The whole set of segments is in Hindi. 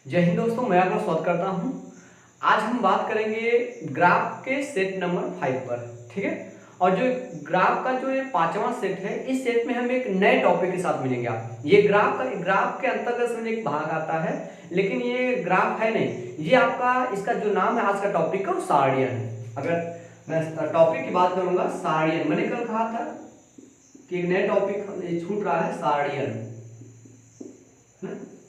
जय हिंद दोस्तों, मैं आपका स्वागत करता हूं। आज हम बात करेंगे ग्राफ के सेट नंबर 5 पर। ठीक है। और जो ग्राफ का जो ये पांचवा सेट है, इस सेट में हम एक नए टॉपिक के साथ मिलेंगे। आप ये ग्राफ के अंतर्गत में एक भाग आता है, लेकिन ये ग्राफ है नहीं। ये आपका इसका जो नाम है आज का टॉपिक का, सारणियन है। अगर मैं टॉपिक की बात करूंगा, सारणियन। मैंने कल कहा था कि एक नया टॉपिक छूट रहा है, सारणियन।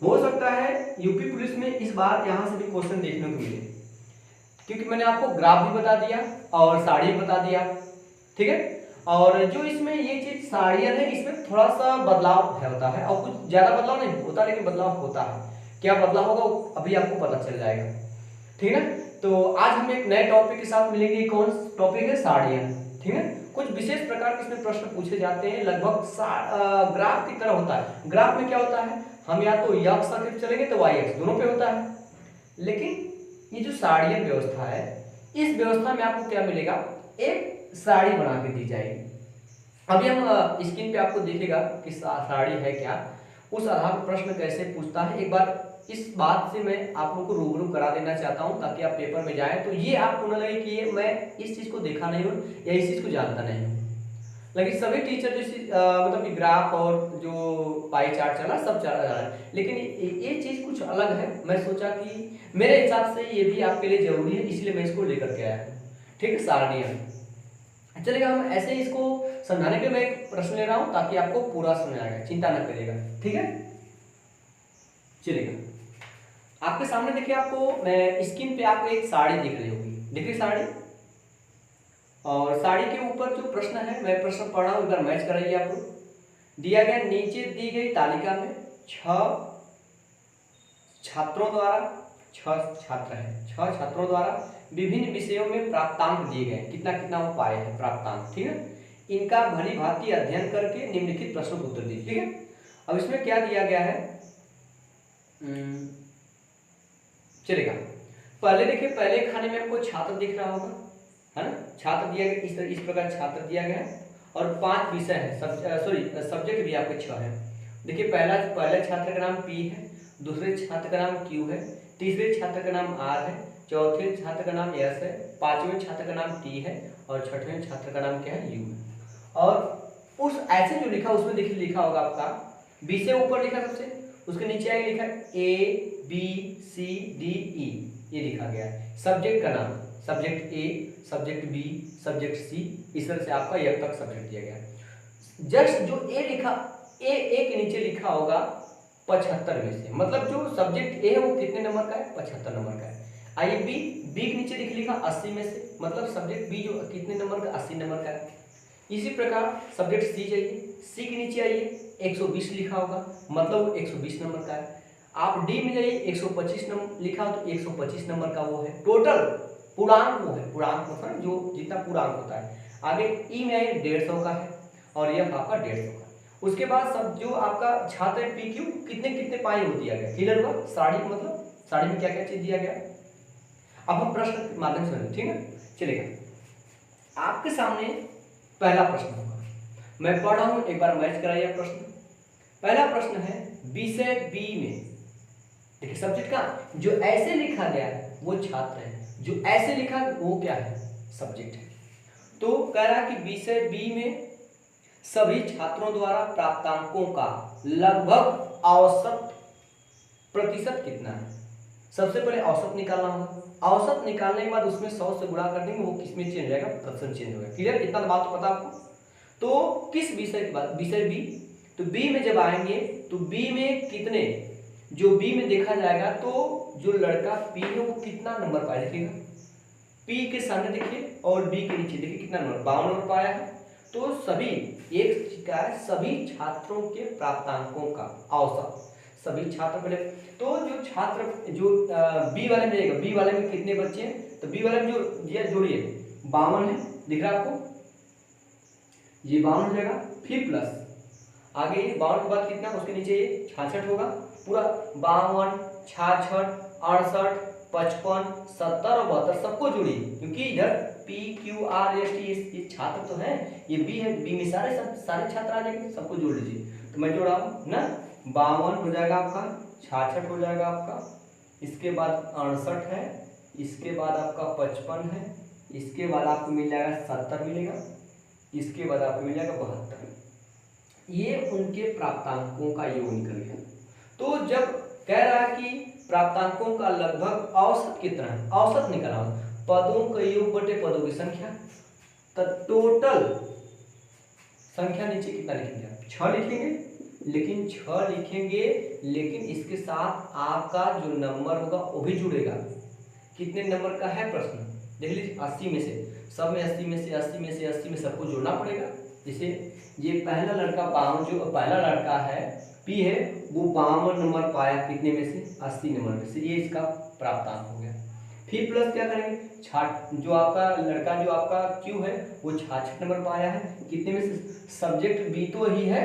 हो सकता है यूपी पुलिस में इस बार यहां से भी क्वेश्चन देखने को मिले, क्योंकि मैंने आपको ग्राफ भी बता दिया और साड़ी बता दिया। ठीक है। और जो इसमें ये चीज साड़ियां है, इसमें थोड़ा सा बदलाव होता है, और कुछ ज्यादा बदलाव नहीं होता, लेकिन बदलाव होता है। क्या बदलाव होगा अभी आपको पता चल जाएगा। ठीक है। तो आज हम एक नए टॉपिक के साथ मिलेंगे। कौन टॉपिक है? साड़ियां। ठीक है। कुछ विशेष प्रकार के इसमें प्रश्न पूछे जाते हैं, लगभग ग्राफ की तरह होता है। ग्राफ में क्या होता है, हम या तो एक्स अक्ष चलेंगे तो वाई अक्ष दोनों पे होता है। लेकिन ये जो साड़ियन व्यवस्था है, इस व्यवस्था में आपको क्या मिलेगा, एक साड़ी बना के दी जाएगी। अभी हम स्क्रीन पे आपको दिखेगा कि साड़ी है क्या, उस आधार पर प्रश्न कैसे पूछता है। एक बार इस बात से मैं आप लोगों को रूबरू करा देना चाहता हूं, ताकि आप पेपर में जाएं तो ये आपको न लगे कि ये मैं इस चीज को देखा नहीं हूं या इस चीज को जानता नहीं हूं। लेकिन सभी टीचर मतलब कि ग्राफ और जो पाई चार्ट चला सब चला जा रहा है, लेकिन ये चीज कुछ अलग है। मैं सोचा कि मेरे हिसाब से ये भी आपके लिए जरूरी है, इसलिए मैं इसको लेकर के आया। ठीक है। सारणियां चलेगा। हम ऐसे ही इसको समझाने के लिए मैं एक प्रश्न ले रहा हूं, ताकि आपको पूरा समझ आएगा, चिंता न करिएगा। ठीक है। चलिएगा, आपके सामने देखिए, आपको मैं स्क्रीन पे आपको एक साड़ी दिख रही होगी। देखिए साड़ी, और साड़ी के ऊपर जो प्रश्न है, मैं प्रश्न पढ़ रहा हूं, एक बार मैच कराइए। आपको दिया गया, नीचे दी गई तालिका में 6 छात्रों द्वारा, 6 छात्र हैं, 6 छात्रों द्वारा विभिन्न विषयों में प्राप्तांक दिए गए। कितना कितना वो पाए हैं प्राप्तांक। ठीक है। इनका भली भांति अध्ययन करके निम्नलिखित प्रश्नों को उत्तर दीजिए। ठीक है। अब इसमें क्या दिया गया है, चलेगा। पहले देखिए, पहले खाने में हमको छात्र दिख रहा होगा, है ना। छात्र दिया गया, इस प्रकार छात्र दिया गया है, और 5 विषय है, सब्जेक्ट भी आपके 6 है। देखिए, पहले छात्र का नाम पी है, दूसरे छात्र का नाम क्यू है, तीसरे छात्र का नाम आर है, चौथे छात्र का नाम एस है, पांचवें छात्र का नाम टी है, और छठवें छात्र का नाम क्या है, यू है। और उस ऐसे जो लिखा, उसमें देखिए लिखा होगा आपका बी से ऊपर लिखा सबसे, उसके नीचे आगे लिखा ए बी सी डी ई, ये लिखा गया है। सब्जेक्ट का नाम, सब्जेक्ट ए, सब्जेक्ट बी, सब्जेक्ट सी, इस तरह से आपका यह तक सब्जेक्ट दिया गया है। जस्ट जो ए लिखा, ए के नीचे लिखा होगा 75 में से, मतलब जो सब्जेक्ट ए है वो कितने नंबर का है, 75 नंबर का है। आइए बी के नीचे लिखा 80 में से, मतलब सब्जेक्ट बी जो कितने नंबर का, 80 नंबर का है। इसी प्रकार सब्जेक्ट सी जाइए, सी के नीचे आइए, 120 लिखा होगा, मतलब 120 नंबर का है। आप डी में जाइए, 125 नंबर लिखा हो तो 125 नंबर का वो है। टोटल पूर्णांक वो है, पूर्णांक मतलब जो जितना पूर्णांक होता है। आगे ई में आइए, 150 का है, और यह आपका 150 का। उसके बाद सब जो आपका छात्र पी क्यू कितने कितने पाए वो दिया गया। क्लियर हुआ? साड़ी मतलब साड़ी में क्या क्या चीज दिया गया। अब हम प्रश्न के माध्यम से समझें। ठीक है। चलिएगा, आपके सामने पहला प्रश्न होगा, मैं पढ़ रहा हूं, एक बार मैच कराइए प्रश्न। पहला प्रश्न है, विषय बी में, देखिए सब्जेक्ट का जो ऐसे लिखा गया है वो छात्र है, जो ऐसे लिखा है वो क्या है, सब्जेक्ट है। तो कह रहा है कि विषय बी में सभी छात्रों द्वारा प्राप्तांकों का लगभग औसत प्रतिशत कितना है। सबसे पहले औसत निकालना होगा। औसत निकालने के बाद उसमें 100 से गुणा कर देंगे, वो किसमें चेंज हो जाएगा, प्रतिशत चेंज होगा। क्लियर? इतना बात तो पता आपको। तो किस विषय की बात, विषय बी। तो बी में जब आएंगे तो बी में कितने, जो बी में देखा जाएगा तो जो लड़का पी है वो कितना नंबर पाया, देखिएगा पी के सामने देखिए और बी के नीचे देखिए कितना नंबर, 52 नंबर पाया है। तो सभी एक क्या है, सभी छात्रों के प्राप्तांकों का औसत, सभी छात्र पहले। तो जो छात्र जो बी वाले में जाएगा, बी वाले में कितने बच्चे हैं, तो बी वाले में जो जोड़िए 52 है, दिख रहा है आपको, ये 52 हो जाएगा। फिर प्लस आगे 52 के बाद कितना, उसके नीचे ये 66 होगा, पूरा 52 66 68 55 70 और 72 सबको जोड़िए, क्योंकि इधर P Q R S T ये छात्र तो है, ये बी है, बी में सारे छात्र आ जाएंगे, सबको जोड़ लीजिए। तो मैं जोड़ा हूं ना, 52 हो जाएगा आपका, 66 हो जाएगा आपका, इसके बाद 68 है, इसके बाद आपका 55 है, इसके बाद आपको मिल जाएगा 70 मिलेगा, इसके बाद आपको मिल जाएगा 72। ये उनके प्राप्तांकों का योग निकल गया। तो जब कह रहा है कि प्राप्तांकों का लगभग औसत कितना है, औसत निकाला पदों का योग बटे पदों की संख्या, तो टोटल संख्या नीचे कितना लिखेंगे आप, 6 लिखेंगे, लेकिन 6 लिखेंगे, लेकिन इसके साथ आपका जो नंबर होगा वो भी जुड़ेगा। कितने नंबर का है प्रश्न, देख लीजिए 80 में से, सब में 80 में से 80 में से 80 में सबको जोड़ना पड़ेगा। जैसे ये पहला लड़का 52, जो पहला लड़का है पी है, वो 52 नंबर पाया, कितने में से, 80 नंबर में से, ये इसका प्राप्तांक हो गया। फिर प्लस क्या करेंगे, जो आपका लड़का जो आपका क्यू है वो 66 नंबर पाया है, कितने में से, सब्जेक्ट बी तो ही है,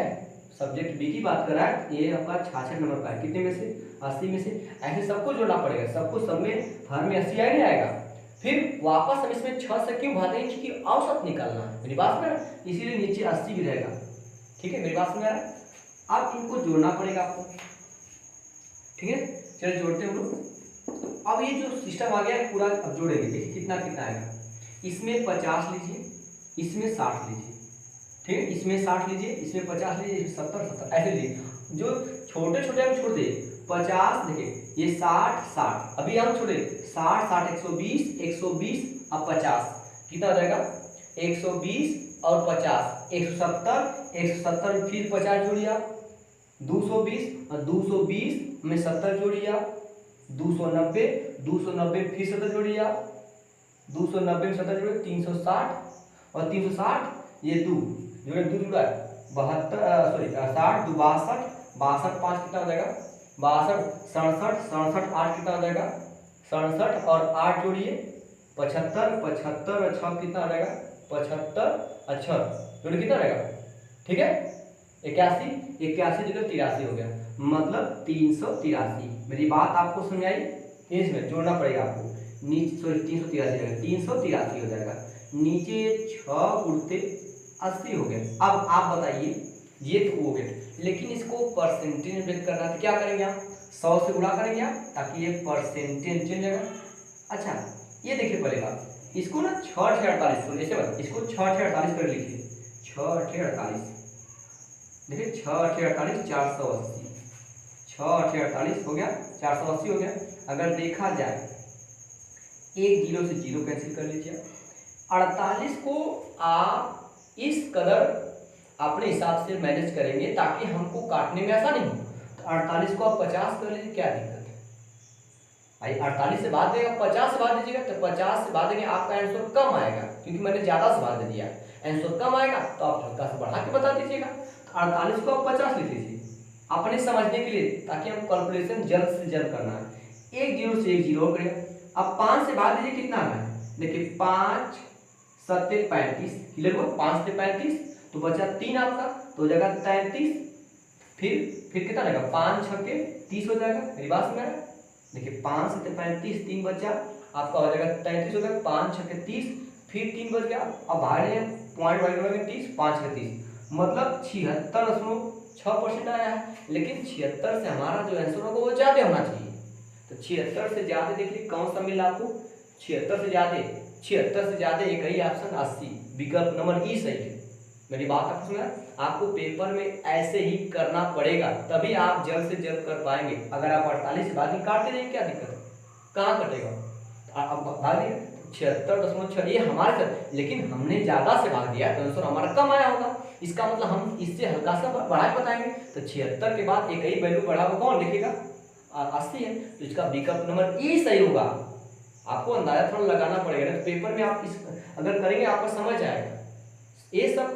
सब्जेक्ट बी की बात कर रहा है, ये आपका 66 नंबर पाया, कितने में से, 80 में से। ऐसे सबको जोड़ना पड़ेगा, सबको सब में हर में 80 नहीं आएगा। फिर वापस हम इसमें 6 से क्यों भागते हैं, क्योंकि औसत निकालना है, मेरी बात में, इसीलिए नीचे 80 भी रहेगा। ठीक है, मेरी बात में आ रहा है। अब इनको जोड़ना पड़ेगा आपको, ठीक है, चलो जोड़ते हैं हम लोग। अब ये जो सिस्टम आ गया है पूरा, अब जोड़ेंगे, देखिए कितना कितना आएगा। इसमें 50 लीजिए, इसमें 60 लीजिए, ठीक है, इसमें 60 लीजिए, इसमें 50 लीजिए, इसमें 70 70, ऐसे लीजिए। जो छोटे छोटे हम छोड़ दे, 50 देखिए, ये 60 60, अभी हम छोड़े 60 60, 120 120, अब 50, कितना हो जाएगा, 120 और 50, 170 170, फिर 50 जोड़िए आप, 220 और 220 में 70 जोड़िए आप, 290 290 फिर 70 जोड़िए आप, 290 में 70 जोड़िए, 360 और 360 ये 2 जोड़े, 2 जुड़ा है 72, सॉरी 60 2 62 62 5 कितना हो जाएगा, 62 67 67 8 कितना हो जाएगा, 67 और 8 जोड़िए 75 75 और 6 कितना हो जाएगा, 75 और 6 जोड़िए कितना रहेगा, ठीक है, 81 81 जगह 83 हो गया, मतलब 383। मेरी बात आपको समझ आई, इसमें जोड़ना पड़ेगा आपको, नीचे सॉरी 383 383 हो जाएगा, नीचे 6 उड़ते 80 हो गए। अब आप बताइए, ये तो हो गया, लेकिन इसको परसेंटेज में व्यक्त करना है, तो क्या करेंगे आप, 100 से गुणा करेंगे आप, ताकि ये परसेंटेज चेंज होगा। अच्छा ये देखिए पहले बात, इसको ना 6 6 48 को ऐसे बात, इसको 6 6 48 कर लिखिए, 6 6 48, देखिए 6 6 48 480, 6 6 48 हो गया, 480 हो गया। अगर देखा जाए, एक जीरो से जीरो कैंसिल कर लीजिए, 48 को आप इस कदर अपने हिसाब से मैनेज करेंगे ताकि हमको काटने में आसानी हो। तो 48 को आप 50 कर लीजिए, क्या दिक्कत है भाई, 48 से भाग देगा, 50 से भाग दीजिएगा, तो 50 से भाग देंगे आपका आंसर कम आएगा, क्योंकि मैंने ज्यादा से भाग दे दिया, आंसर कम आएगा, तो आप हल्का से बढ़ा के बता दीजिएगा। 48 को आप 50 लिख लीजिए अपने समझने के लिए, ताकि हम कैलकुलेशन जल्द से जल्द करना है। एक जीरो से एक जीरो करेगा, अब 5 से भाग दीजिए, कितना है, देखिए 5 7 35, क्लियर हुआ, 5 से 35 तो बचा 3 आपका, तो जगह 33, फिर कितना रहेगा, 5 6 के 30 हो जाएगा, मेरी बात समझ में, देखिए 5 से 35 3 बचा आपका हो जाएगा 33 हो गया, 5 6 के 30, फिर 3 बच गया, अब भागे पॉइंट वाइज 30 5 के 30, मतलब 76.6% आया है। लेकिन 76 से हमारा जो आंसर होगा वो ज्यादा होना चाहिए, तो 76 से ज्यादा देखिए कौन सा मिला आपको, 76 से ज्यादा एक ही ऑप्शन 80, विकल्प नंबर ई सही है। मेरी बात आपको समझ, आपको पेपर में ऐसे ही करना पड़ेगा, तभी आप जल्द से जल्द कर पाएंगे। अगर आप 48 से भाग काटते रहेंगे, क्या दिक्कत है, कहाँ कटेगा, अब भाग दिया 76.6, ये हमारे साथ, लेकिन हमने ज्यादा से भाग दिया तो आंसर हमारा कम आया होगा, इसका मतलब हम इससे हल्का सा बढ़ा के बताएंगे। तो 76 के बाद एक ही वैल्यू बढ़ा हुआ कौन लिखेगा, 80 है, तो इसका विकल्प नंबर ई सही होगा। आपको अंदाजा थोड़ा लगाना पड़ेगा, तो पेपर में आप इस अगर करेंगे आपको समझ आएगा। ये सब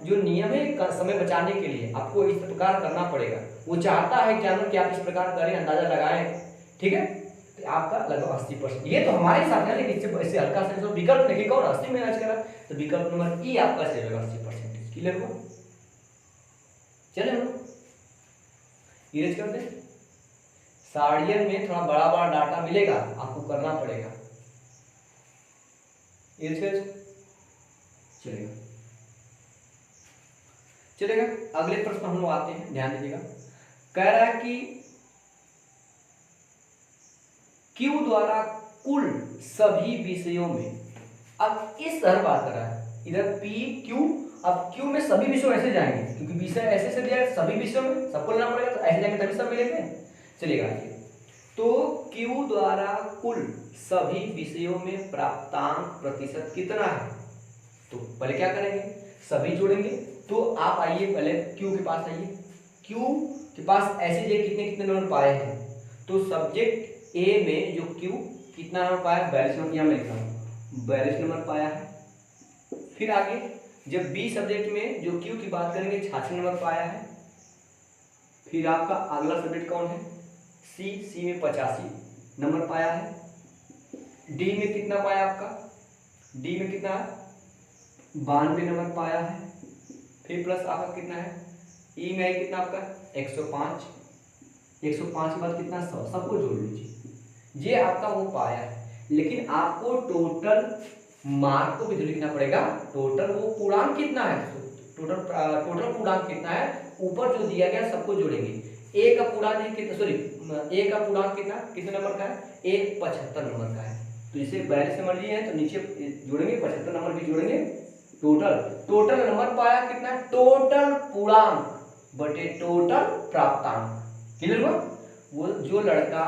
जो नियम है समय बचाने के लिए आपको इस प्रकार करना पड़ेगा, वो चाहता है कि आप इस प्रकार करें, अंदाजा लगाएं, ठीक है, तो आपका लगभग 80%, ये तो हमारे साथ है, लेकिन इससे ऐसे हल्का सा विकल्प देखिए कौन 80 में मैच करा, तो विकल्प नंबर ई आपका सही होगा, 80%, क्लियर हुआ। चले हम इरेज कर दे, साड़ियन में थोड़ा बड़ा बड़ा डाटा मिलेगा, आपको करना पड़ेगा, इरेज कर चलेगा चलेगा। अगले प्रश्न हम लोग आते हैं, ध्यान दीजिएगा, कह रहा है कि क्यू द्वारा कुल सभी विषयों में, अब इस तरह बात कर रहा है, इधर पी क्यू, अब क्यू में सभी विषयों ऐसे जाएंगे क्योंकि विषय ऐसे से दिया है, सभी विषयों में सबको लेना पड़ेगा, तो ऐसे जाएंगे तभी सब मिलेंगे। चलिएगा आइए, तो क्यू द्वारा कुल सभी विषयों में प्राप्तांक प्रतिशत कितना है, तो पहले क्या करेंगे, सभी जोड़ेंगे। तो आप आइए पहले क्यू के पास आइए, क्यू के पास ऐसे जे कितने कितने नंबर पाए हैं, तो सब्जेक्ट ए में जो क्यू कितना नंबर पाया, 42 नंबर, यहाँ मैं लिख रहा हूँ 42 नंबर पाया है। फिर आगे जब बी सब्जेक्ट में जो क्यू की बात करेंगे 86 नंबर पाया है। फिर आपका अगला सब्जेक्ट कौन है, सी में 85 नंबर पाया है। डी में कितना पाया आपका, डी में कितना है, 92 नंबर पाया है। फिर प्लस आपका कितना है, ई में कितना आपका 105, 105 के बाद कितना 100, सबको जोड़ लीजिए, ये आपका वो पाया है। लेकिन आपको टोटल मार्क को भी तो लिखना पड़ेगा, टोटल वो पूर्णांक कितना है, टोटल पूर्णांक कितना है, ऊपर जो दिया गया सबको जोड़ेंगे। ए का पूर्णांक कितना, सॉरी ए का पूर्णांक कितना कितने नंबर का है, 75 नंबर का है, तो इसे 42 नंबर लिए हैं तो नीचे जोड़ेंगे 75 नंबर भी जोड़ेंगे। टोटल नंबर पाया कितना, टोटल पूर्णांक बटे टोटल प्राप्तांक, क्लियर हुआ। वो जो लड़का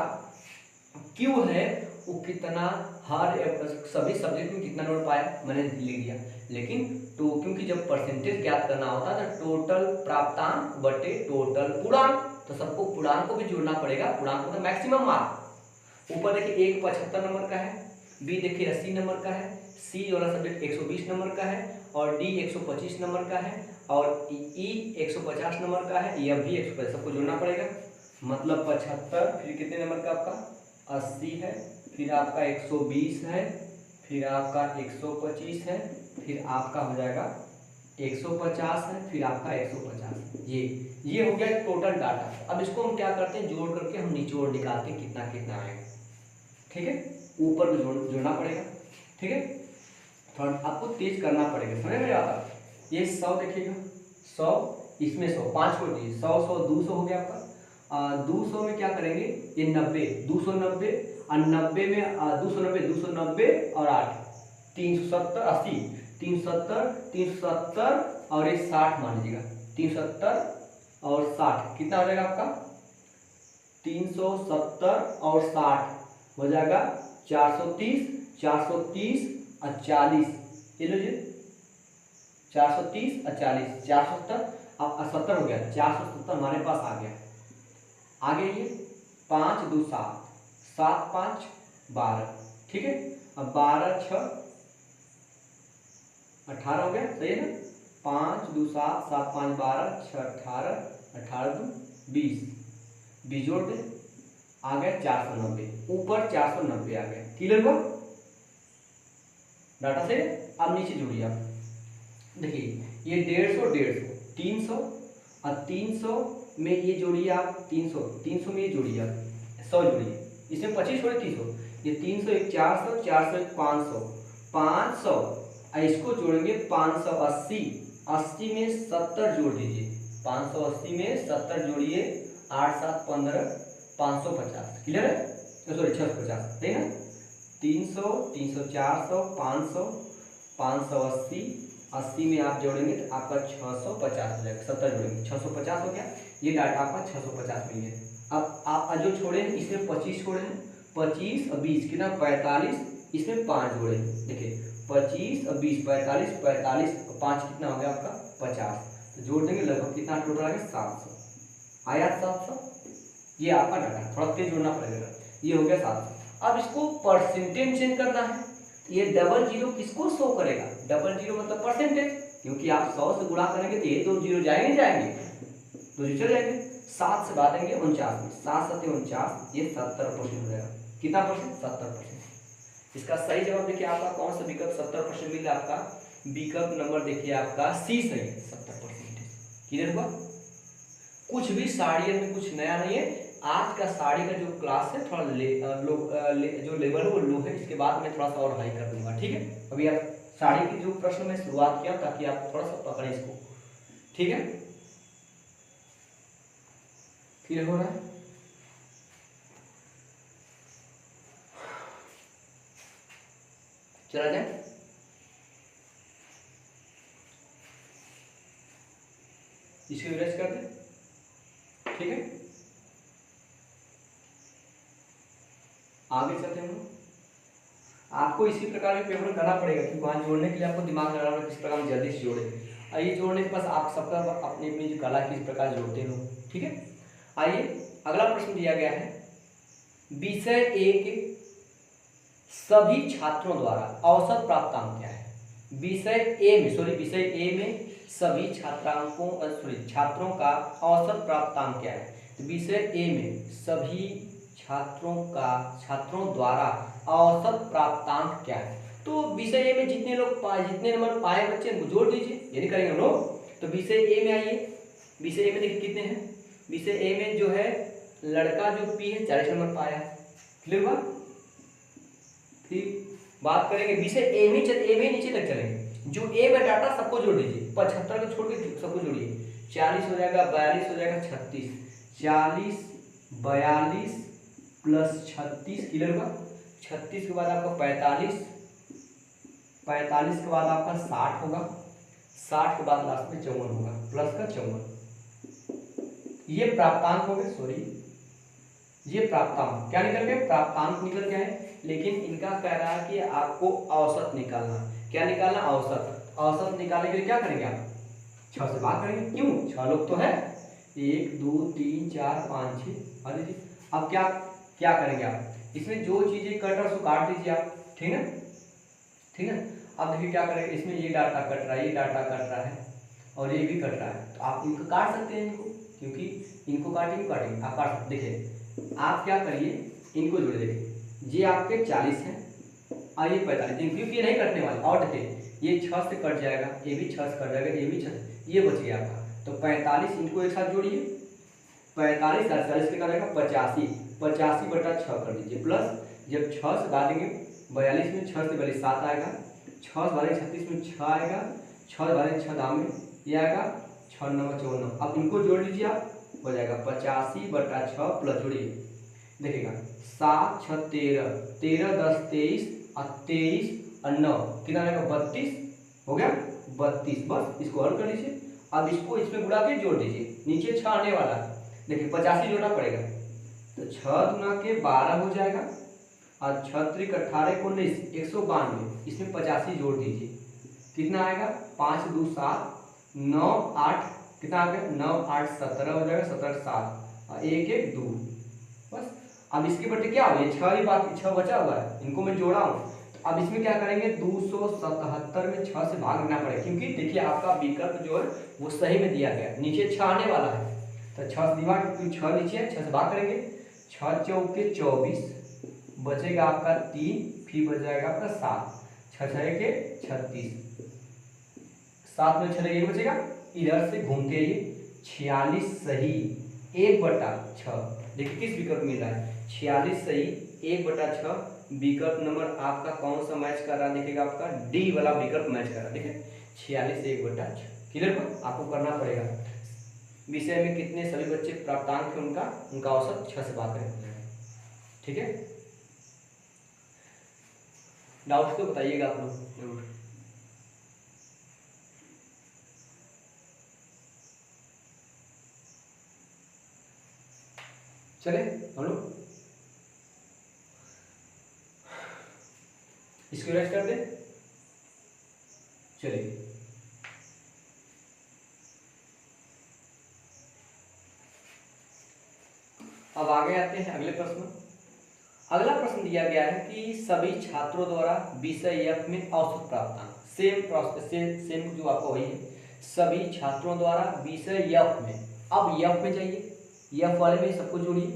क्यू है वो कितना हर सभी सब्जेक्ट में कितना नंबर पाया मैंने लिख दिया, लेकिन तो क्योंकि जब परसेंटेज ज्ञात करना होता है तो टोटल प्राप्तांक बटे टोटल पूर्णांक, तो सबको पूर्णांक को भी जोड़ना पड़ेगा, पूर्णांक मतलब मैक्सिमम मार्क। ऊपर देखिए एक 75 नंबर का है, बी देखिए 80 नंबर का है, सी वाला सब्जेक्ट 120 नंबर का है, और डी 125 नंबर का है, और ई 150 नंबर का है, यह भी 150, सबको जोड़ना पड़ेगा। मतलब 75, फिर कितने नंबर का आपका 80 है, फिर आपका 120 है, फिर आपका 125 है, फिर आपका हो जाएगा 150 है, फिर आपका 150। ये हो गया टोटल डाटा। अब इसको हम क्या करते हैं, जोड़ करके हम निचोड़ निकालते हैं कितना कितना आएगा, ठीक है, ऊपर को जोड़ना पड़ेगा, ठीक है, थोड़ा आपको तेज करना पड़ेगा, समझ में आता। ये 100 देखिएगा, 100 इसमें 100 5 को दिए, 100 100 200 हो गया आपका। 200 में क्या करेंगे, ये 90 290, और 90 में 290 और 8 370 80 370 370 और ये 60 मान लीजिएगा, 370 और 60 कितना हो जाएगा आपका, 370 और 60 हो जाएगा 430 430 और 40, ये लीजिए 430 और 40 470 अब 70 हो गया, 470 हमारे पास आ गया। आगे ये 5 2 7 7 5 12, ठीक है, अब 12 6 18 हो गया, सही है ना, 5 2 7 7 5 12 6 18 18 2 20 जोड़ दे, आ गया 490, ऊपर 490 आ गया, क्लियर हुआ डाटा से। अब नीचे जोड़िए आप, देखिए ये 150 300 और 300 में ये जोड़िए आप, 300 में ये जोड़िए आप, 100 जोड़िए, इसमें 25 छोड़े 300, ये 300 एक 400 400 एक 500 और इसको जोड़ेंगे 580, 80 में 70 जोड़ दीजिए, 580 में 70 जोड़िए, 8 7 15 550, क्लियर है, सॉरी 650, सही ना, 300 300 400 500 580, 80 में आप जोड़ेंगे तो आपका 650 हो जाएगा, 70 जोड़ेंगे 650 हो गया, ये डाटा आपका 650 मिल गया। अब आप जो छोड़े हैं इसमें 25 छोड़े हैं, 25 और 20 कितना 45, इसमें 5 जोड़े, देखिए 25 और 20 45 45 और 5 कितना हो गया आपका 50, तो जोड़ देंगे लगभग कितना टोटल आ गया 700, आया 700, ये आपका डाटा, थोड़ा तेज जोड़ना पड़ेगा, ये हो गया 700। अब इसको परसेंटेज चेंज करना है, ये डबल जीरो किसको शो करेगा, डबल जीरो मतलब परसेंटेज, क्योंकि आप 100 से गुणा करेंगे तो ये 2 जीरो जाएंगे 2 जीरो चले जाएंगे, 7 से बांटेंगे 49 में, 7 7 49, ये 70% हो जाएगा, कितना परसेंट 70%। इसका सही जवाब देखिए आपका कौन सा विकल्प 70% मिल रहा है, आपका विकल्प नंबर देखिए आपका सी सही है, 70%, क्लियर हुआ। कुछ भी साड़ियों में कुछ नया नहीं है, आज का साड़ी का जो क्लास है थोड़ा जो लेवल है वो लो है, इसके बाद मैं थोड़ा सा और हाई कर दूंगा, ठीक है। अभी आप साड़ी की जो प्रश्न में शुरुआत किया ताकि आप थोड़ा सा पकड़े इसको, ठीक है, क्लियर हो रहा है। चला जाए। इसको इरेज कर दें, ठीक है। आगे चलते हैं। आपको इसी प्रकार में पेपर करना पड़ेगा कि वहाँ जोड़ने के लिए आपको दिमाग लगाना पड़ेगा किस प्रकार में जल्दी से जोड़े। आइए जोड़ने के पास आप सबका अपनी अपनी जो कला किस प्रकार जोड़ते हो, ठीक है। आइए अगला प्रश्न दिया गया है, विषय ए के सभी छात्रों द्वारा औसत प्राप्तांक क्या है। विषय ए में सभी छात्रों का औसत प्राप्तांक क्या है। तो विषय ए में सभी छात्रों द्वारा औसत प्राप्तांक क्या है। तो विषय ए में जितने नंबर पाए बच्चे उनको जोड़ दीजिए, यदि करेंगे हम लोग। तो विषय ए में आइए, विषय ए में देखिए कितने हैं। विषय ए में जो है लड़का जो पी है 40 नंबर पाया है, क्लियर हुआ। फिर बात करेंगे विषय ए में नीचे तक चलेंगे। जो ए में डाटा सबको जोड़ दीजिए, 75 को छोड़ के सबको जोड़िए। 40 हो जाएगा, 42 हो जाएगा, 36, 40 42 प्लस 36 क्लियर हुआ। 36 के बाद आपका 45 के बाद आपका 60 होगा, 60 के बाद लास्ट में 54 होगा, प्लस का 54। ये प्राप्तांक हो गए, ये प्राप्तांक क्या निकल गए, प्राप्तांक निकल गए हैं। लेकिन इनका कह रहा है कि आपको औसत निकालना। क्या निकालना, औसत। औसत निकालने के लिए क्या करेंगे आप, 6 से भाग करेंगे। क्यों, 6 लोग तो है, 1 2 3 4 5 6। और देखिए अब क्या करेंगे आप, इसमें जो चीजें कट रहा है उसको काट दीजिए आप, ठीक है, ठीक है। अब देखिए क्या करेंगे, इसमें ये डाटा कट रहा है, ये डाटा कट रहा है और ये भी कट रहा है। तो आप इनको काट सकते हैं, इनको, क्योंकि इनको काटेंगे आप काट सकते। देखिए आप क्या करिए, इनको जोड़ देखिए, ये आपके 40 है और ये 45, क्योंकि ये नहीं कटने वाले। और देखिए ये 6 से कट जाएगा, ये भी 6 से कट जाएगा, ये भी 6, ये बच गया आपका। तो 45 इनको एक साथ जोड़िए, 45 और 40 कितना रहेगा, 85, 85 बटा 6 कर दीजिए। प्लस जब 6 से काटेंगे 42 में 6 से 42 7 आएगा, 6 से 42 36 में 6 आएगा, 6 से 42 6 दाम में ये आएगा 6 9 54। अब इनको जोड़ लीजिए, आप हो जाएगा 85 बटा 6 प्लस जोड़िए, देखिएगा 7 6 13, 13 10 23 और 23 और 9 कितना आएगा, 32 हो गया, 32। बस इसको हल कर लीजिए। अब इसको इसमें गुणा के जोड़ दीजिए, नीचे 6 आने वाला है, देखिए 85 जोड़ना पड़ेगा। तो 6 गुना के 12 हो जाएगा और 6 त्रिक 18 को 19 192, इसमें 85 जोड़ दीजिए, कितना आएगा, 5 2 7 9 8 कितना आ गया, 9 8 17 हो जाएगा, 17 7 और 1 1 2। बस अब इसके बटे क्या हो, ये 6 ही बाकी 6 बचा हुआ है, इनको मैं जोड़ा हूँ। तो अब इसमें क्या करेंगे, 277 में 6 से भाग देना पड़ेगा, क्योंकि देखिए आपका विकल्प जो है वो सही में दिया गया, नीचे 6 आने वाला है। तो 6 से डिवाइड, क्योंकि 6 नीचे है, 6 से भाग करेंगे, 6 चौके 24, बचेगा आपका 3, फिर बच जाएगा आपका 7, 6 6 के 36, 7 में 6 ये बचेगा, इधर से घूम के ये 46 सही 1/6। देखिए किस विकल्प मिल रहा है, 46 सही 1/6। विकल्प नंबर आपका कौन सा मैच कर रहा है, देखिएगा आपका डी वाला विकल्प मैच कर रहा है। देखिए 46 1/6 क्लियर पर आपको करना पड़ेगा। विषय में कितने सभी बच्चे प्राप्तांक है उनका औसत 6 से बात करें, ठीक है। डाउट तो बताइएगा आप लोग जरूर। चले हम लोग इसको रेस्ट कर दे, चलिए अब आगे आते हैं अगले प्रश्न। अगला प्रश्न दिया गया है कि सभी छात्रों द्वारा विषय एफ में औसत प्राप्तांक, सेम प्रोसेस सेम जो आपका वही है, सभी छात्रों द्वारा विषय एफ में। अब एफ में जाइए, एफ वाले में सबको जोड़िए,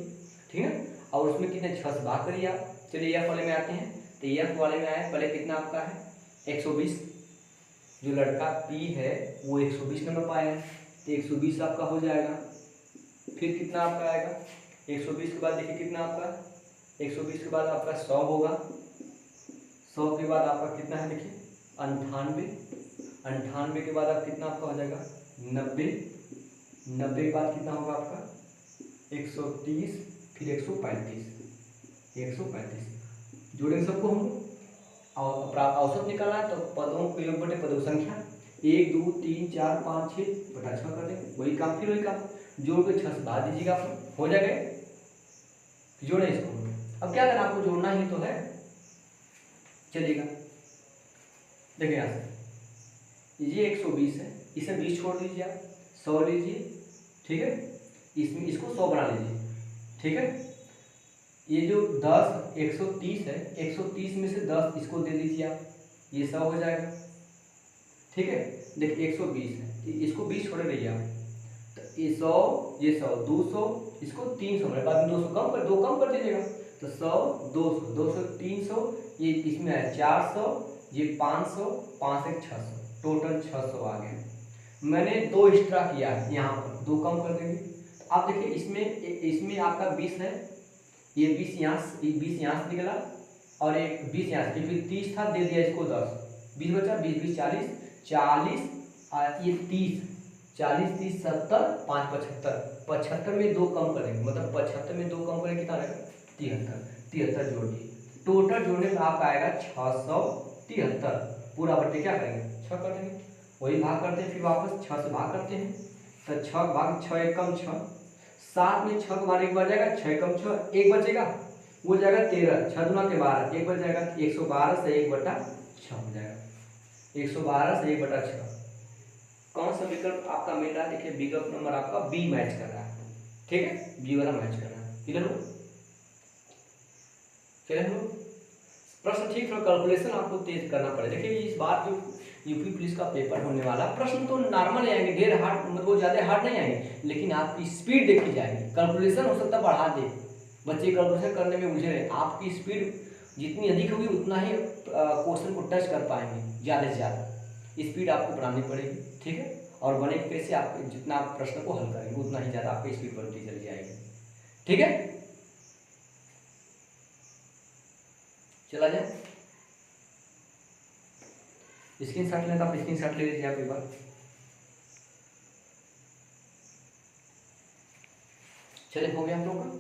ठीक है, और उसमें कितने 6 से भाग करिए आप। चलिए एफ वाले में आते हैं, तो एफ वाले में आए, पहले कितना आपका है 120, जो लड़का पी है वो 120 नंबर पाया है, तो 120 आपका हो जाएगा। फिर कितना आपका आएगा 120 के बाद, देखिए कितना आपका 120 के बाद आपका 100 होगा, 100 के बाद आपका कितना है, देखिए 98, 98 के बाद आप कितना आपका हो जाएगा 90, 90 के बाद कितना होगा आपका 130, फिर 135, 135 जोड़ेंगे सबको हम। और औसत निकालना है तो पदों को योग बटे पदों संख्या 1 2 3 4 5 6 बटा 6 कर देंगे। वही काम फिर वही काम जोड़ के 6 से भाग दीजिएगा, आप हो जाएगा। जोड़े इसको, अब क्या करना आपको, जोड़ना ही तो है। चलिएगा देखिए यहाँ से ये 120 है, इसे 20 छोड़ दीजिए, आप 100 लीजिए, ठीक है, इसमें इसको 100 बना लीजिए, ठीक है। ये जो 10 130 है, 130 में से 10 इसको दे दीजिए आप, ये 100 हो जाएगा, ठीक है। देखिए 120 है, इसको 20 छोड़े रहिए आप, तो ये 100 ये 100 200 इसको 300 मेरे बाद में 200 कम कर, 2 कम कर दीजिएगा, तो 100 200 200 300, ये इसमें है 400, ये 500 5 1 600, टोटल 600 आ गया। मैंने 2 एक्स्ट्रा किया है यहाँ पर, 2 कम कर देंगे। तो आप देखिए इसमें आपका 20 है, ये 20 यहाँ से निकला और एक 20 यहाँ से, फिर 30 था, दे दिया इसको 10, 20 बचा, 20 20 40 40 ये 30 40 30 70 5 75, 75 में 2 कम करेंगे, मतलब 75 में 2 कम करेंगे कितना आएगा 73, 73 जोड़ दिए, टोटल जोड़ने में आपका आएगा 673, पूरा बटे क्या करेंगे 6 कर देंगे, वही भाग करते हैं, फिर वापस 6 से भाग करते हैं, तो 6 भाग 6 1 कम 6, 7 में 6 को मारे एक बार जाएगा, 6 कम 6 एक बचेगा, वो जाएगा 13, 6 दूना के 12 एक बच जाएगा, 112 से 1 बटा 6 हो जाएगा, 112 से 1 बटा 6। कौन सा विकल्प आपका मिल रहा है, देखिए विकल्प नंबर आपका बी मैच कर रहा है, ठीक है, बी वाला मैच कर रहा है। क्लियर हो, क्लियर हो, प्रश्न ठीक है, कैलकुलेशन आपको तेज करना पड़ेगा। देखिए इस बार जो यूपी पुलिस का पेपर होने वाला, प्रश्न तो नॉर्मल आएंगे, ढेर हार्ड मतलब ज़्यादा हार्ड नहीं आएंगे, लेकिन आपकी स्पीड देखी जाएगी, कैलकुलेशन हो सकता है बढ़ा दे, बच्चे कैलकुलेशन करने में उलझे रहे, आपकी स्पीड जितनी अधिक होगी उतना ही क्वेश्चन को टच कर पाएंगे, ज़्यादा से ज़्यादा स्पीड आपको बढ़ानी पड़ेगी, ठीक है। और बनेगी कैसे, आप जितना आप प्रश्न को हल करेंगे उतना ही ज़्यादा आपकी स्पीड बढ़ती चली जाएगी, ठीक है। चला जाए, स्क्रीनशॉट लें तो आप स्क्रीनशॉट ले लीजिए आप एक बार। चलिए हो गया आप लोगों का,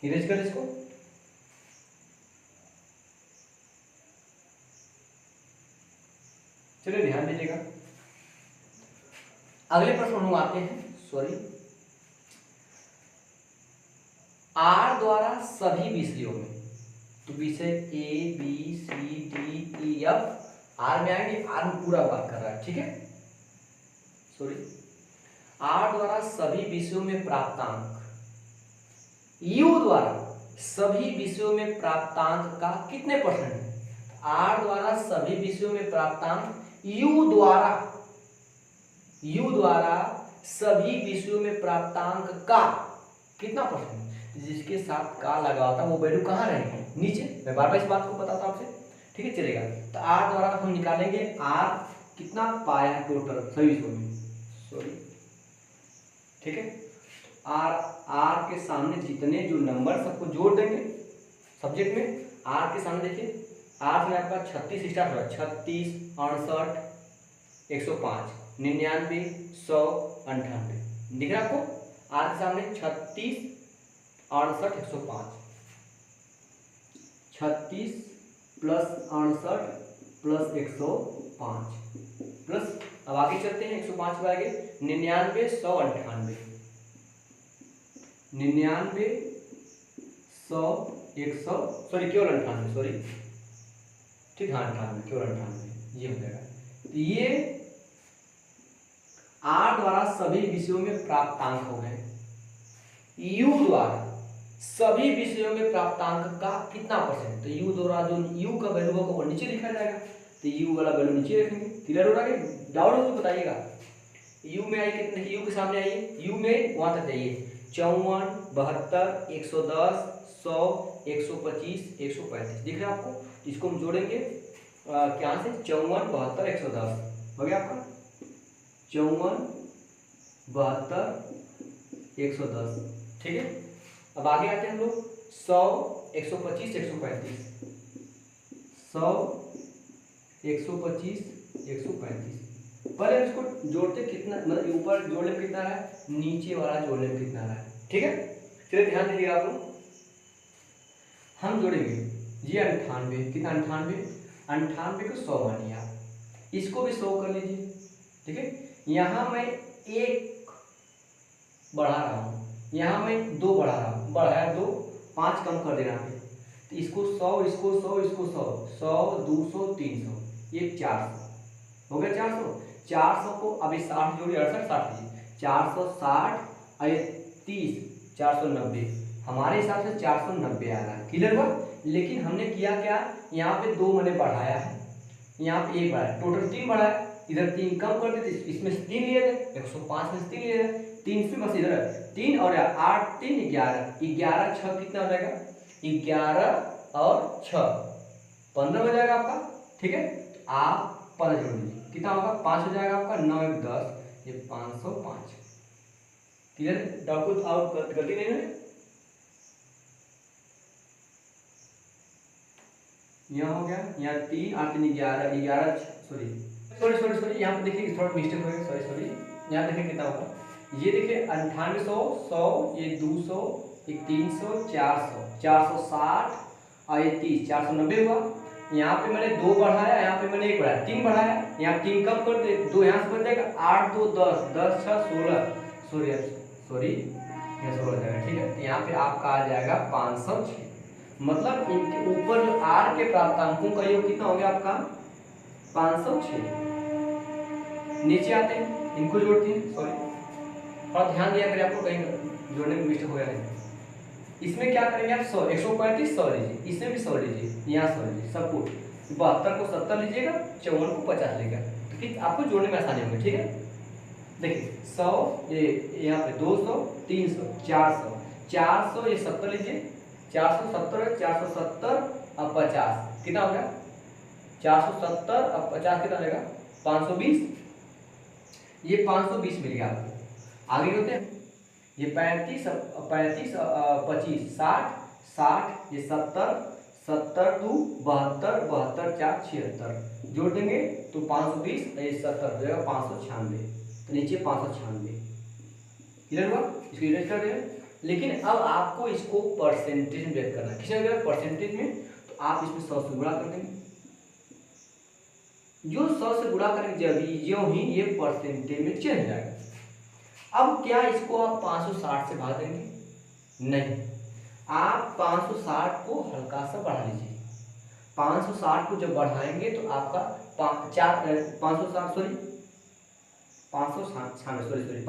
इरेज कर इसको। चलिए ध्यान दीजिएगा, अगले प्रश्न हम आते हैं, सॉरी, आर द्वारा सभी विषयों में, तो विषय A B C D E F R में आएंगे, आर में पूरा बात कर रहा है, ठीक है, सॉरी, आर द्वारा सभी विषयों में प्राप्तांक, यू द्वारा सभी विषयों में प्राप्तांक का कितने परसेंट है, आर द्वारा सभी विषयों में प्राप्तांक यू द्वारा सभी विषयों में प्राप्तांक का कितना परसेंट, जिसके साथ का लगा होता है वो वैल्यू कहाँ रहेगी, नीचे। मैं बार बार इस बात को बताता हूँ आपसे, ठीक है, चलेगा। तो आर द्वारा हम निकालेंगे, आर कितना पाया है टोटल सभी विषयों में, सॉरी, ठीक है, आर के सामने जितने जो नंबर सबको जोड़ देंगे सब्जेक्ट में, आर के सामने देखिए, आर में आपका 36 स्टार्ट होगा, 36 68 105 99 100 98 दिख रहा है आपको, आर के सामने 36 68 105, 36 प्लस 68 प्लस 105 प्लस, अब आगे चलते हैं 105 के आगे 99 100 98 99 100 100 सॉरी केवल 98 सॉरी, ठीक, हाँ 98 केवल 98 ये हो जाएगा। तो ये आर द्वारा सभी विषयों में प्राप्तांक हो गए, यू द्वारा सभी विषयों में प्राप्तांक का कितना परसेंट, तो यू द्वारा जो यू का वैल्यू होगा वो नीचे लिखा जाएगा, तो यू वाला वैल्यू नीचे रखेंगे। क्लियर हो रहा है, डाउट हो तो बताइएगा। यू में आई कितने, यू के सामने आइए, यू में वहां तक जाइए, 54 72 110 100 125 135 दिख रहा है आपको, इसको हम जोड़ेंगे क्या से, 54 72 110 हो गया आपका, 54 72 110, ठीक है। अब आगे आते हैं हम लोग 100 125 135 100 125 135, पहले इसको जोड़ते कितना, मतलब ऊपर जोड़ने में कितना रहा है, नीचे वाला जोड़ने में कितना रहा है, ठीक है। चलिए ध्यान दीजिएगा आप लोग, हम जोड़ेंगे जी 98, कितना 98, 98 को 100 मानिए आप, इसको भी 100 कर लीजिए। ठीक है, यहाँ मैं 1 बढ़ा रहा हूँ, यहाँ मैं 2 बढ़ा रहा हूँ, बढ़ाया 2, 5 कम कर देना है, तो इसको 100, इसको 100, इसको 100, 100 200 300, ये 400 हो गया। 400, 400 को अभी 60 जोड़िए, 68 60 लीजिए, 460 और ये 30, 490, हमारे हिसाब से 490 आ रहा है। क्लियर हुआ। लेकिन हमने किया क्या, यहाँ पे 2 मैंने बढ़ाया है, यहाँ पे 1 बढ़ाया, टोटल 3 बढ़ाया, इधर 3 कम कर देते, इसमें से 3 लिए थे, 105 में से 3 लिए थे, 3 से बस इधर 3 और 8 3 11, 11 6 कितना हो जाएगा, 11 और 6 15 हो जाएगा आपका। ठीक है, तो आप 15 जोड़ लीजिए, कितना होगा 5 हो जाएगा आपका, 9 1 10, ये 505। क्लियर, डाउट कुछ आउट गलती नहीं है। यहाँ हो गया, यहाँ 3 8 3 11 11 सॉरी सॉरी सॉरी सॉरी यहाँ पे देखिए थोड़ा मिस्टेक हो गया, सॉरी सॉरी, यहाँ देखिए कितना होगा, ये देखिए 98 100 100, ये 200, ये 300 400 460 और ये 30 490 हुआ। यहाँ पे मैंने 2 बढ़ाया, यहाँ पे मैंने 1 बढ़ाया, 3 बढ़ाया, यहाँ 3 कम कर दे, 2 यहाँ से बच जाएगा, 8 2 10 10 6 16, सॉरी सॉरी यहाँ 16 हो जाएगा। ठीक है, तो यहाँ पे आपका आ जाएगा 506, मतलब इनके ऊपर जो आर के प्राप्तांकों का योग कितना हो गया आपका 506। नीचे आते हैं, इनको जोड़ते हैं, सॉरी थोड़ा ध्यान दिया करिए, आपको कहीं जोड़ने में मिस्टेक हो गया नहीं। इसमें क्या करेंगे आप 100 135 100 लीजिए, इसमें भी 100 लीजिए, यहाँ 100 लीजिए, सबको 72 को 70 लीजिएगा, 54 को 50 लीजिएगा, तो आपको जोड़ने में आसानी होगी। ठीक है, देखिए 100, ये यहाँ पे 200 300 400 400, ये 70 लीजिए, 470 470 अब 50 कितना हो गया, 470 अब 50 कितना रहेगा 520, ये 520 मिल गया आपको। आगे होते हैं, ये 35 35 25 60 60, ये 70 70 2 72 72 4 76, जोड़ देंगे तो 520, ये 70 हो जाएगा 596, तो नीचे 596। क्लियर हुआ, इसको इरेज कर देंगे। लेकिन अब आपको इसको परसेंटेज में व्यक्त करना है, किसने दिया परसेंटेज में, तो आप इसमें 100 से गुणा कर देंगे, जो 100 से गुणा करेंगे जब जो ही ये परसेंटेज में चेंज जाएगा। अब क्या इसको आप 560 से भाग देंगे, नहीं, आप 560 को हल्का सा बढ़ा लीजिए, 560 को जब बढ़ाएंगे तो आपका 560 सॉरी 596 सॉरी सॉरी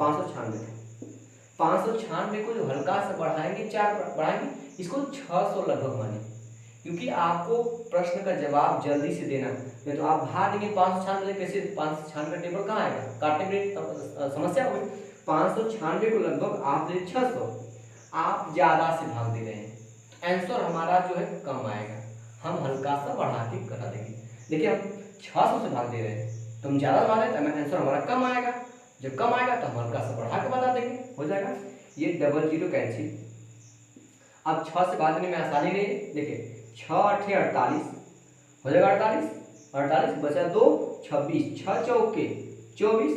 596 को जो हल्का सा बढ़ाएंगे, 4 बढ़ाएंगे, इसको 600 लगभग मानिए, क्योंकि आपको प्रश्न का जवाब जल्दी से देना, नहीं तो आप भाग देंगे 596, कैसे 596 का टेबल कहाँ आएगा, काटने में समस्या होगी। 596 को लगभग आप दे 600, आप ज्यादा से भाग दे रहे हैं, आंसर हमारा जो है कम आएगा, हम हल्का सा बढ़ा के करा देंगे। देखिए हम 600 से भाग दे रहे हैं, तो हम ज्यादा बढ़ा रहे हैं, आंसर हमारा कम आएगा, जब कम आएगा तो हम हल्का सा बढ़ा के बता देंगे, हो जाएगा। ये डबल जीरो कैंसिल, अब 6 से भागने में आसानी नहीं है, देखिए 6 8 48 हो जाएगा, 48 बचा 2 26, 6 चौके 24,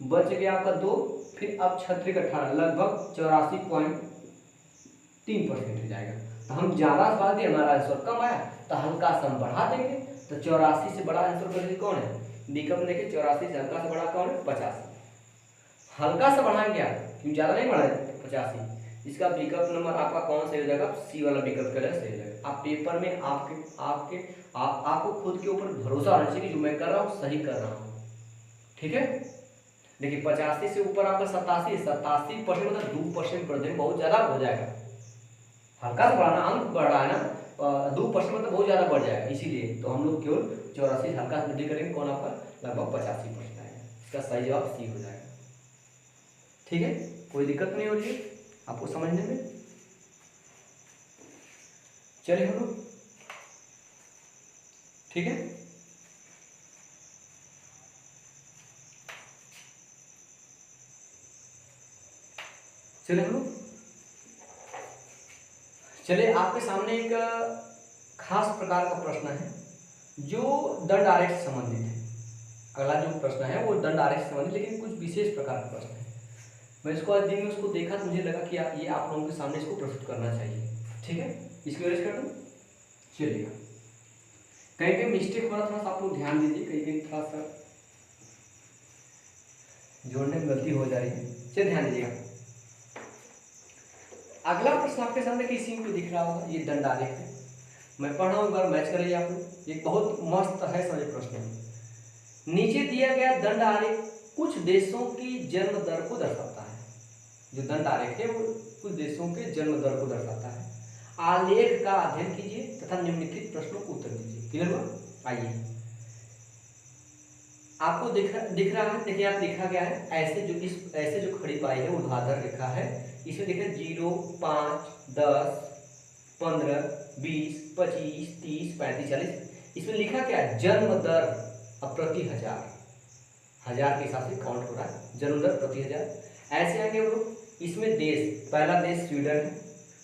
बच गया आपका 2, फिर अब 36 18 लगभग 84.3% हो जाएगा। तो हम ज्यादा से भाग दिए, हमारा आंसर कम आया, तो हल्का सा हम बढ़ा देंगे, तो 84 से बड़ा आंसर कर कौन है, विकल्प देखिए 84 से हल्का से बड़ा कौन है 85, हल्का सा बढ़ाएंगे आप, क्यों ज्यादा नहीं बढ़ाए 85, इसका विकल्प नंबर आपका कौन सही हो जाएगा, सी वाला विकल्प करें सही हो जाएगा। आप पेपर में आपको खुद के ऊपर भरोसा होना चाहिए कि जो मैं कर रहा हूँ सही कर रहा हूँ। ठीक है, देखिए 85 से ऊपर आपका 87% मतलब 2% बढ़ देंगे, बहुत ज्यादा हो जाएगा, हल्का सा बढ़ाना, अंक बढ़ाना 2% मतलब बहुत ज्यादा बढ़ जाएगा, इसीलिए तो हम लोग केवल 84 हल्का सा वृद्धि करेंगे, कौन आपका लगभग 85% आएगा, इसका सही जवाब सी हो जाएगा। ठीक है, कोई दिक्कत नहीं हो रही है आपको समझने में। चलिए हम लोग, ठीक है, चलिए हम लोग, चलिए आपके सामने एक खास प्रकार का प्रश्न है जो दंड आरेख से संबंधित है। अगला जो प्रश्न है वो दंड आरेख से संबंधित, लेकिन कुछ विशेष प्रकार का प्रश्न है। मैं इसको आज दिन में उसको देखा तो मुझे लगा कि ये आप लोगों के सामने इसको प्रस्तुत करना चाहिए। ठीक है, इसकी वजह कर दूं, चलिएगा, कहीं कहीं मिस्टेक हो रहा, थोड़ा सा आप लोग ध्यान दीजिए, कहीं कहीं थोड़ा सा जोड़ने में गलती हो जा रही है, चलिए ध्यान दीजिएगा। अगला प्रश्न आपके सामने किसी को दिख रहा होगा, ये दंड आलेख है, मैं पढ़ रहा हूँ, एक बार मैच करिए आप लोग, ये बहुत मस्त है समझे प्रश्न। नीचे दिया गया दंड आलेख कुछ देशों की जन्म दर को दर्शाता है। जो दंड आलेख है वो कुछ देशों के जन्म दर को दर्शाता है। आलेख का अध्ययन कीजिए तथा निम्नलिखित प्रश्नों को उत्तर दीजिए। क्लियर हुआ? आइए, आपको दिख रहा है, देखिए आप लिखा गया है ऐसे जो खड़ी पाई है ऊर्ध्वाधर रेखा है, इसमें देखिए 0, 5, 10, 15, 20, 25, 30, 35, 40, इसमें लिखा क्या है? जन्म दर प्रति हजार, हजार के हिसाब से काउंट हो रहा है, जन्म दर प्रति हजार। ऐसे आएंगे हम लोग, इसमें देश, पहला देश स्वीडन है,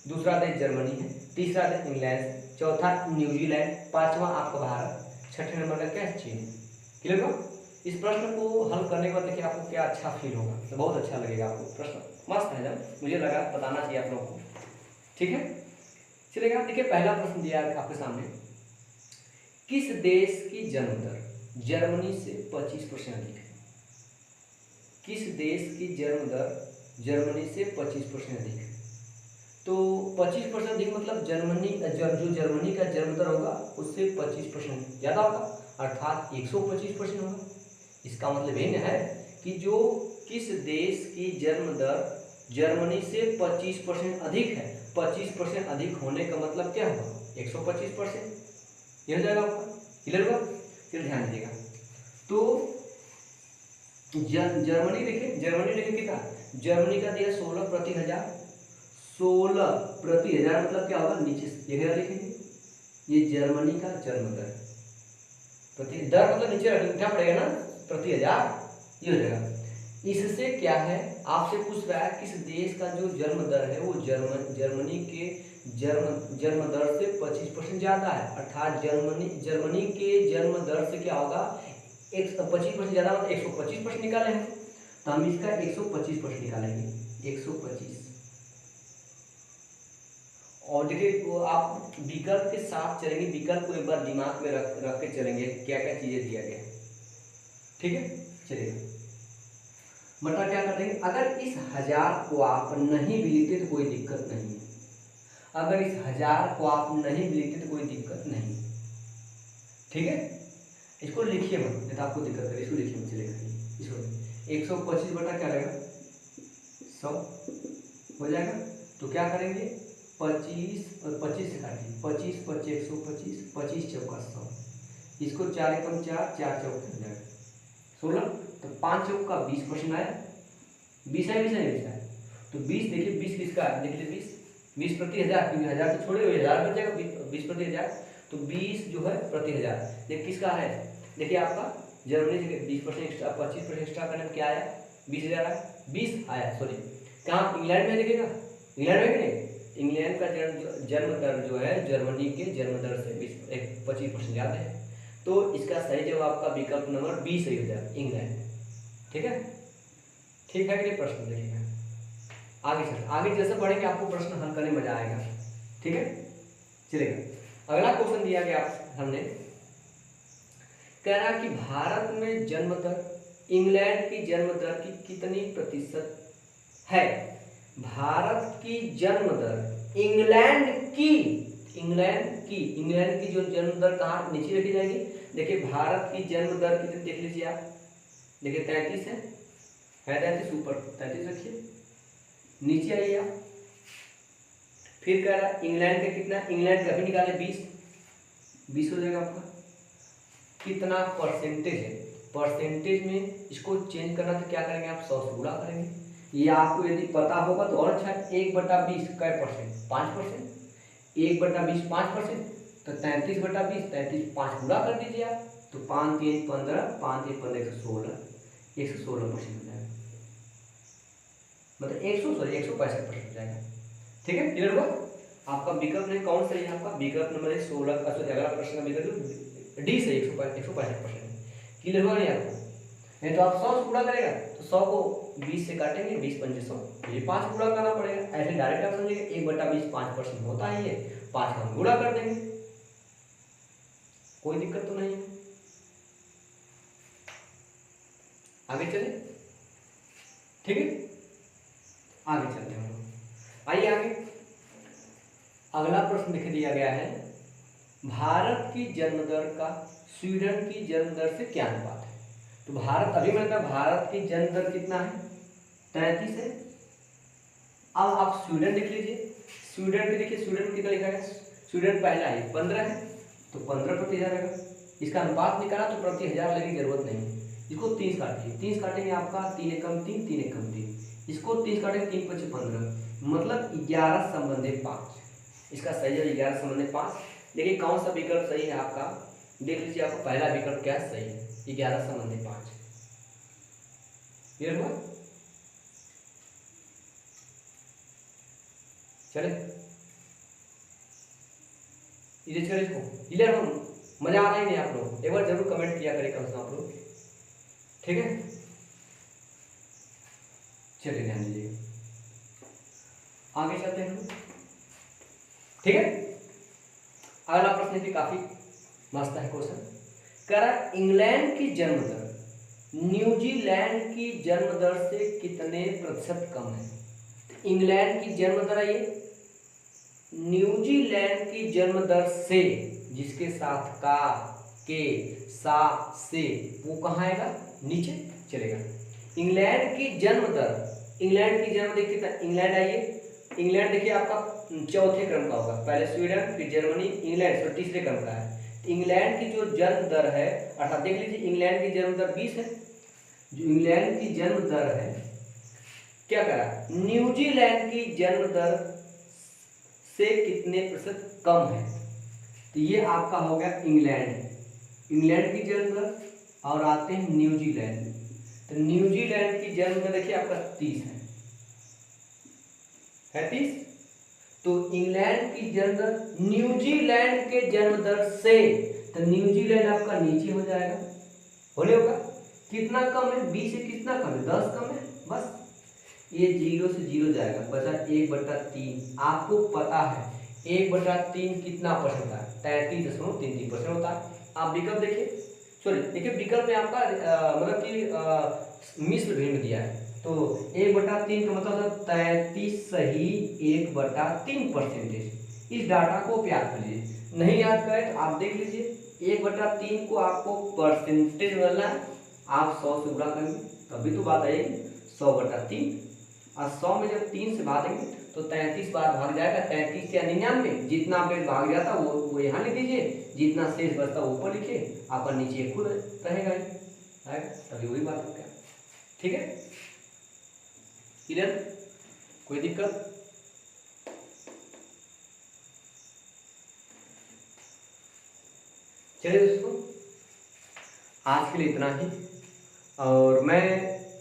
दूसरा देश जर्मनी है, तीसरा देश इंग्लैंड, चौथा न्यूजीलैंड, पांचवा आपका भारत, छठे नंबर का क्या है? चीन। क्लियर हो? इस प्रश्न को हल करने के बाद देखिए आपको क्या अच्छा फील होगा, तो बहुत अच्छा लगेगा आपको, प्रश्न मस्त है, जब मुझे लगा बताना चाहिए आप लोगों को। ठीक है, चलेगा। देखिए पहला प्रश्न दिया है आपके सामने, किस देश की जन्म दर जर्मनी से 25% अधिक है? किस देश की जन्म दर जर्मनी से 25% अधिक है? तो 25% अधिक मतलब जो जर्मनी का जन्म दर होगा उससे 25% ज़्यादा होगा, अर्थात 125% होगा। इसका मतलब ये है कि जो किस देश की जन्म दर जर्मनी से 25% अधिक है, 25% अधिक होने का मतलब क्या होगा? 125%। ये हो जाएगा आपका। क्लियर हुआ? फिर ध्यान दीजिएगा। तो जर्मनी देखिए कितना, जर्मनी का दिया 16 प्रति हजार, 16 प्रति हजार मतलब क्या होगा? नीचे जगह लिखेंगे, ये जर्मनी का जन्म दर, प्रति दर मतलब नीचे लिखना पड़ेगा ना, प्रति हजार, ये हो जाएगा। इससे क्या है, आपसे पूछ रहा है किस देश का जो जन्म दर है वो जर्मनी के जन्म दर से 25% ज्यादा है, अर्थात जर्मनी के जन्म दर से क्या होगा? 25% ज्यादा मतलब 125% निकाले हैं, तो हम इसका 125% निकालेंगे, 125। और देखिए आप विकल्प के साथ चलेंगे, विकल्प को एक बार दिमाग में रख के चलेंगे, क्या क्या चीजें दिया गया है। ठीक है, चलिए बटा क्या कर देंगे, अगर इस हजार को आप नहीं भी लिखते तो कोई दिक्कत नहीं है, अगर इस हजार को आप नहीं भी लिखते तो कोई दिक्कत नहीं। ठीक है, इसको लिखिए मत, नहीं तो आपको दिक्कत है, इसको लिखिए मत, चलेगा। इसको 125 बटा क्या रहेगा? 100 हो जाएगा। तो क्या करेंगे, 25 और 25 से काटिए, 25 25 125, 25 चौका 100, इसको 4 एकम 4, 4 चौक हो जाएगा 16, तो 5 चौक का 20% आया, 20 है, 20 है, 20 है, तो 20 देखिए 20 किसका है, देख लीजिए 20 प्रति हजार, क्योंकि हजार तो छोड़े हुए, हजार बच जाएगा, 20 प्रति हजार, तो 20 जो है प्रति हजार, देखिए किसका है, देखिए आपका जर्मनी से 20% एक्स्ट्रा, 25% एक्स्ट्रा करने में क्या आया? 20,000 आया, 20 आया, सॉरी, कहाँ? इंग्लैंड में देखिएगा, इंग्लैंड में नहीं, इंग्लैंड का जन्म दर जो है जर्मनी के जन्म दर से 25% ज़्यादा है, तो इसका सही जवाब आपका विकल्प नंबर 20 सही हो जाएगा, इंग्लैंड। ठीक है, ठीक है कि नहीं? प्रश्न देखिएगा आगे जैसे पढ़ेंगे आपको प्रश्न हल करने में मजा आएगा। ठीक है, चलेगा। अगला क्वेश्चन दिया गया हमने, कह रहा कि भारत में जन्म दर इंग्लैंड की जन्म दर की कितनी प्रतिशत है? भारत की जन्म दर इंग्लैंड की जो जन्म दर कहाँ नीचे रखी जाएगी? देखिए भारत की जन्म दर कितनी देख लीजिए आप, देखिए 33 है 33, ऊपर 33 रखिए, नीचे आइए आप, फिर कह रहा इंग्लैंड का कितना, इंग्लैंड का भी निकाले 20 हो जाएगा आपका। कितना परसेंटेज है, परसेंटेज में इसको चेंज करना तो क्या करेंगे आप? 100 से गुणा करेंगे, ये आपको यदि पता होगा तो और अच्छा है। 1/20 कै परसेंट? 5%, 1/20 5%, तो 33/20, 33 5 गुणा कर दीजिए आप, तो 5 3 15, 5 3 15 116% हो जाएगा, मतलब 165% हो जाएगा। ठीक है, क्लियर हुआ? आपका विकल्प में कौन सा है? आपका विकल्प नंबर 16, अगला प्रश्न का विकल्प डी से 165%। क्लियर हुआ नहीं आपको? नहीं तो आप 100 से गुणा करेगा तो 100 को 20 से काटेंगे, 20 पंजे 100, ये 5 गुणा करना पड़ेगा, ऐसे डायरेक्ट आप समझिएगा 1/20 5% होता ही है, 5 का हम गुणा कर देंगे, कोई दिक्कत तो नहीं है। आगे चले, ठीक है, आगे चलते हैं हम लोग। आइए आगे, अगला प्रश्न लिख दिया गया है, भारत की जन्म दर का स्वीडन की जन्म दर से क्या अनुपात है? तो भारत, अभी मैंने कहा भारत की जन्म दर कितना है, 33 है। अब आप स्वीडन लिख लीजिए, स्वीडन की देखिए, स्वीडन में कितना लिखा है, स्वीडन पहला है 15 है, तो 15 प्रति हजार रहेगा। इसका अनुपात निकाला तो प्रति हजार लेने की जरूरत नहीं है। इसको 30 काटिए, 30 काटेंगे आपका 3 एकम 3, 3 एकम 3, इसको 30 काटेंगे 3 पचे 15, मतलब 11 संबंधे 5। इसका सही है 11 संबंधे 5। देखिए कौन सा विकल्प सही है आपका, देख लीजिए आपका पहला विकल्प क्या सही है, 11 संबंधे 5। क्लियर हुआ? चले इधर चले, इसको क्लियर हो, मजा आ रहा है नहीं आप लोग? एक बार जरूर कमेंट किया करें कम से कम आप लोग, ठीक है। चलिए ध्यान दीजिए, आगे चलते हैं हम, ठीक है। अगला प्रश्न भी काफी मस्त है क्वेश्चन, कह रहा है इंग्लैंड की जन्म दर न्यूजीलैंड की जन्म दर से कितने प्रतिशत कम है? इंग्लैंड की जन्म दर है ये, न्यूजीलैंड की जन्म दर से, जिसके साथ का, के, सा, से, वो कहाँ आएगा, नीचे चलेगा। इंग्लैंड की जन्म दर, इंग्लैंड की जन्म देखिए, इंग्लैंड आइए, इंग्लैंड देखिए आपका चौथे क्रम का होगा, पहले स्वीडन फिर जर्मनी इंग्लैंड, तो तीसरे क्रम का है। इंग्लैंड की जो जन्म दर है, अर्थात देख लीजिए इंग्लैंड की जन्म दर 20 है, जो इंग्लैंड की जन्म दर है, क्या करा, न्यूजीलैंड की जन्म दर से कितने प्रतिशत कम है? तो ये आपका हो गया इंग्लैंड, इंग्लैंड की जन्म दर, और आते हैं न्यूजीलैंड। तो न्यूजीलैंड की जन्म दर देखिए आपका 30 है 30। तो इंग्लैंड की जन्म दर न्यूजीलैंड के जन्म दर से, तो न्यूजीलैंड आपका नीचे हो जाएगा, होने होगा, कितना कम है, 20 से कितना कम है, 10 कम है, बस ये 0 से 0 जाएगा, बचा 1/3। आपको पता है 1/3 कितना परसेंट होता है, 33.33% होता है। आप विकल्प देखिए, सॉरी देखिए विकल्प में आपका मतलब कि मिश्र भिन्न दिया है, तो 1/3 का मतलब 33 सही 1/3%। इस डाटा को आप याद कर लीजिए, नहीं याद करें तो आप देख लीजिए 1/3 को आपको परसेंटेज बदलना है, आप 100 से गुणा करेंगे तभी तो बात आएगी 100/3, और 100 में जब 3 से भागेंगे तो 33 बार भाग जाएगा, 33 या 99, जितना पेज भाग जाता वो यहाँ लिख दीजिए, जितना शेष बचता वो ऊपर लिखिए, आपका नीचे खुद रहेगा, तभी वही बात हो गया, ठीक है। क्लियर, कोई दिक्कत? चलिए दोस्तों, आज के लिए इतना ही, और मैं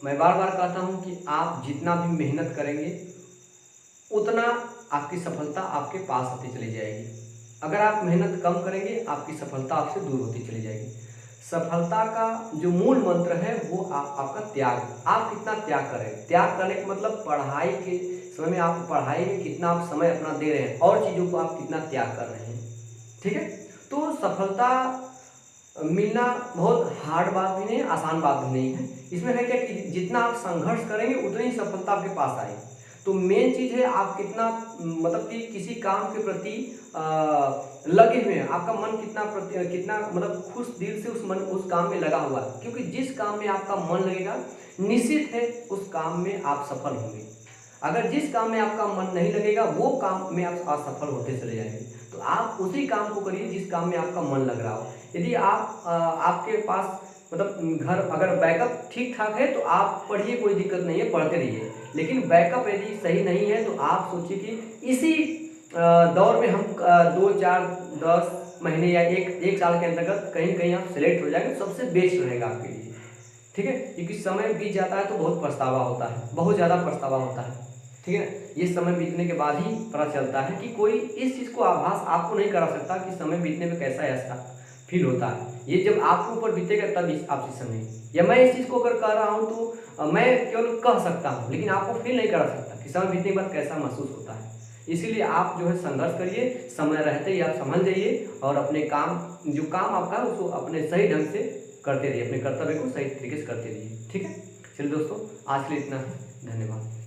बार बार कहता हूं कि आप जितना भी मेहनत करेंगे उतना आपकी सफलता आपके पास आती चली जाएगी। अगर आप मेहनत कम करेंगे आपकी सफलता आपसे दूर होती चली जाएगी। सफलता का जो मूल मंत्र है वो आपका त्याग, आप कितना त्याग करें। त्याग करने का मतलब पढ़ाई के समय में आप पढ़ाई में कितना आप समय अपना दे रहे हैं और चीज़ों को आप कितना त्याग कर रहे हैं, ठीक है। तो सफलता मिलना बहुत हार्ड बात भी नहीं है, आसान बात भी नहीं है। इसमें है क्या कि जितना आप संघर्ष करेंगे उतनी ही सफलता आपके पास आएगी। तो मेन चीज़ है आप कितना मतलब कि किसी काम के प्रति लगे हुए हैं, आपका मन कितना मतलब खुश दिल से उस काम में लगा हुआ है, क्योंकि जिस काम में आपका मन लगेगा निश्चित है उस काम में आप सफल होंगे। अगर जिस काम में आपका मन नहीं लगेगा वो काम में आप असफल होते चले जाएंगे। तो आप उसी काम को करिए जिस काम में आपका मन लग रहा हो। यदि आप आपके पास मतलब घर अगर बैकअप ठीक ठाक है तो आप पढ़िए, कोई दिक्कत नहीं है, पढ़ते रहिए। लेकिन बैकअप यदि सही नहीं है तो आप सोचिए कि इसी दौर में हम 2, 4, 10 महीने या एक साल के अंतर्गत कहीं कहीं आप सिलेक्ट हो जाएंगे, सबसे बेस्ट रहेगा आपके लिए, ठीक है। क्योंकि समय बीत जाता है तो बहुत पछतावा होता है, बहुत ज़्यादा पछतावा होता है, ठीक है। ये समय बीतने के बाद ही पता चलता है कि कोई इस चीज़ को आभास आपको नहीं करा सकता कि समय बीतने में कैसा ऐसा फील होता है। ये जब आपके ऊपर बीतेगा तब आप चीज़ समझेंगे। या मैं इस चीज़ को अगर कह रहा हूँ तो मैं केवल कह सकता हूँ, लेकिन आपको फील नहीं करा सकता कि समय बीतने के बाद कैसा महसूस होता है। इसीलिए आप जो है संघर्ष करिए, समय रहते ही आप समझ जाइए और अपने काम, जो काम आपका है उसको अपने सही ढंग से करते रहिए, अपने कर्तव्य को सही तरीके से करते रहिए। ठीक है, चलिए दोस्तों, आज के लिए इतना है। धन्यवाद।